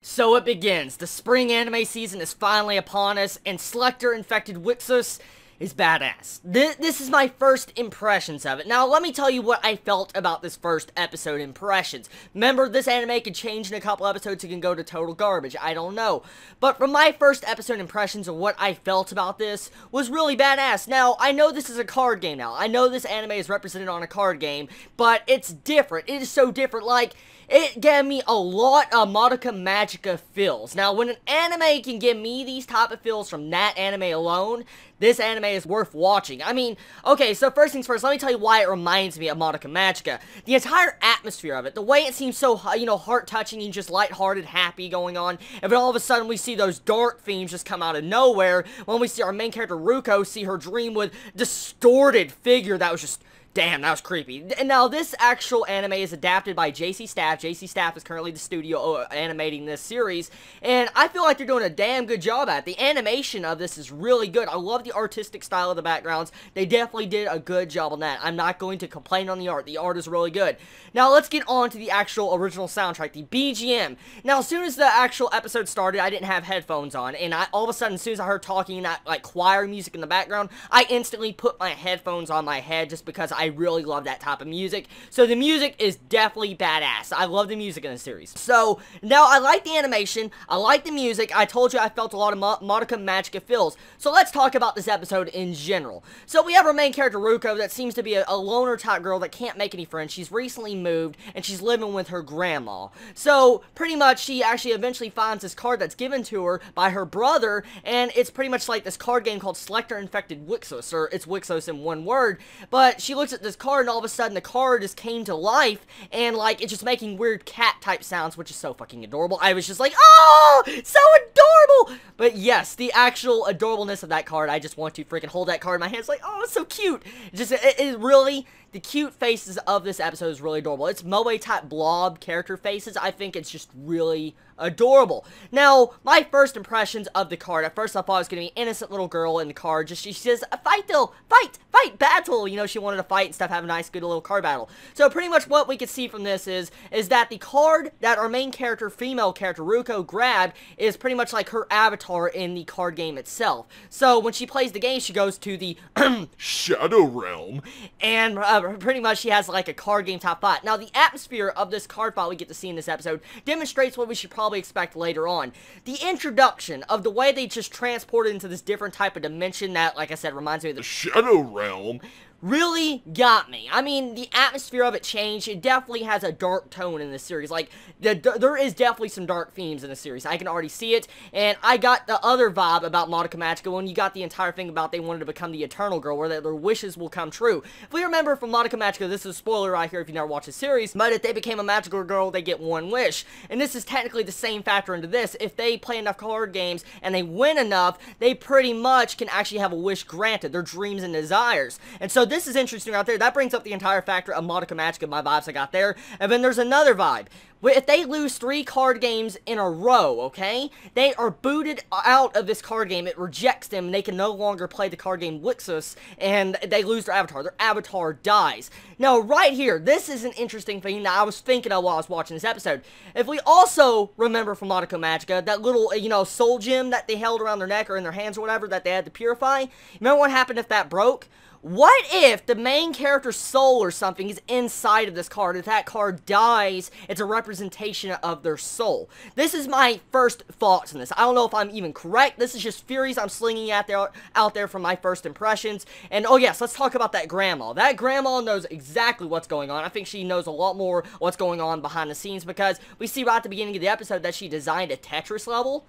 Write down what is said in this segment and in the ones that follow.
So it begins. The spring anime season is finally upon us, and Selector infected WIXOSS is badass. This is my first impressions of it. Now, let me tell you what I felt about this first episode impressions. Remember, this anime could change in a couple episodes. It can go to total garbage. I don't know. But from my first episode impressions of what I felt about this was really badass. Now, I know this is a card game now. I know this anime is represented on a card game, but it's different. It is so different. Like, it gave me a lot of Madoka Magica feels. Now, when an anime can give me these type of feels from that anime alone, this anime is worth watching. I mean, okay, so first things first, let me tell you why it reminds me of Madoka Magica. The entire atmosphere of it, the way it seems so, heart-touching and just lighthearted, happy going on, and then all of a sudden we see those dark themes just come out of nowhere when we see our main character Ruko see her dream with distorted figure that was just... Damn, that was creepy. And now, this actual anime is adapted by JC Staff. JC Staff is currently the studio animating this series, and I feel like they're doing a damn good job at it. The animation of this is really good. I love the artistic style of the backgrounds. They definitely did a good job on that. I'm not going to complain on the art. The art is really good. Now, let's get on to the actual original soundtrack, the BGM. Now, as soon as the actual episode started, I didn't have headphones on, and all of a sudden, as soon as I heard talking and that, like, choir music in the background, I instantly put my headphones on my head just because I really love that type of music. So the music is definitely badass. I love the music in the series. So now I like the animation. I like the music. I told you I felt a lot of Madoka Magica feels. So let's talk about this episode in general. So we have our main character Ruko that seems to be a loner type girl that can't make any friends. She's recently moved and she's living with her grandma. So pretty much she actually eventually finds this card that's given to her by her brother, and it's pretty much like this card game called Selector Infected WIXOSS, or it's WIXOSS in one word. But she looks at this card and all of a sudden the card just came to life and like it's just making weird cat type sounds, which is so fucking adorable. I was just like, oh, so adorable. But yes, the actual adorableness of that card, I just want to freaking hold that card in my hands like, oh, it's so cute. It really, the cute faces of this episode is really adorable. It's moe type blob character faces. I think it's just really adorable. Now, my first impressions of the card, at first I thought it was going to be an innocent little girl in the card. She says, fight, Dill, fight, battle. You know, she wanted to fight and stuff, have a nice, good little card battle. So pretty much what we can see from this is that the card that our main character, female character, Ruko, grabbed is pretty much like her avatar in the card game itself. So when she plays the game, she goes to the Shadow Realm, and pretty much she has like a card game type fight. Now, the atmosphere of this card fight we get to see in this episode demonstrates what we should probably expect later on. The introduction of the way they just transported into this different type of dimension that, like I said, reminds me of the Shadow Realm really got me. I mean, the atmosphere of it changed. It definitely has a dark tone in this series. Like, there is definitely some dark themes in the series. I can already see it, and I got the other vibe about Madoka Magica when you got the entire thing about they wanted to become the Eternal Girl, where their wishes will come true. If we remember from Madoka Magica, this is a spoiler right here if you never watched the series, but if they became a magical girl, they get one wish. And this is technically the same factor into this. If they play enough card games and they win enough, they pretty much can actually have a wish granted, their dreams and desires. And so this is interesting out there. That brings up the entire factor of Madoka Magica, my vibes I got there. And then there's another vibe. If they lose 3 card games in a row, okay, they are booted out of this card game. It rejects them, and they can no longer play the card game WIXOSS, and they lose their avatar. Their avatar dies. Now, right here, this is an interesting thing that I was thinking of while I was watching this episode. If we also remember from Madoka Magica, that little, soul gem that they held around their neck or in their hands or whatever that they had to purify, remember what happened if that broke? What if the main character's soul or something is inside of this card? If that card dies, it's a representation of their soul. This is my first thoughts on this. I don't know if I'm even correct. This is just theories I'm slinging out there from my first impressions. And, oh yes, let's talk about that grandma. That grandma knows exactly what's going on. I think she knows a lot more what's going on behind the scenes, because we see right at the beginning of the episode that she designed a Tetris level.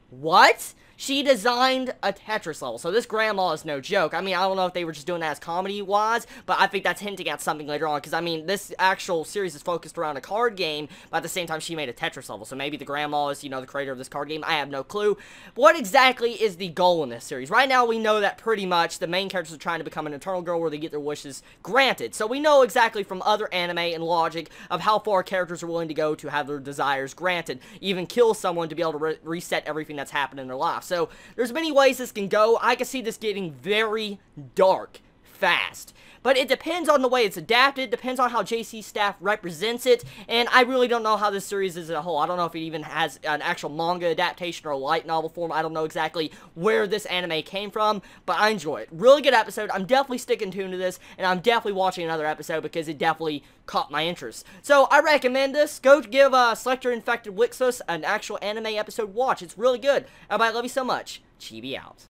What? She designed a Tetris level, so this grandma is no joke. I mean, I don't know if they were just doing that as comedy-wise, but I think that's hinting at something later on, because, I mean, this actual series is focused around a card game, but at the same time, she made a Tetris level, so maybe the grandma is, the creator of this card game. I have no clue. But what exactly is the goal in this series? Right now, we know that pretty much the main characters are trying to become an Eternal Girl where they get their wishes granted, so we know exactly from other anime and logic of how far characters are willing to go to have their desires granted, even kill someone to be able to reset everything that's happened in their life. So, there's many ways this can go. I can see this getting very dark fast. But it depends on the way it's adapted, depends on how JC Staff represents it, and I really don't know how this series is as a whole. I don't know if it even has an actual manga adaptation or a light novel form. I don't know exactly where this anime came from, but I enjoy it. Really good episode. I'm definitely sticking tuned to this, and I'm definitely watching another episode because it definitely caught my interest. So, I recommend this. Go give Selector Infected WIXOSS an actual anime episode watch. It's really good. Everybody, love you so much. Chibi out.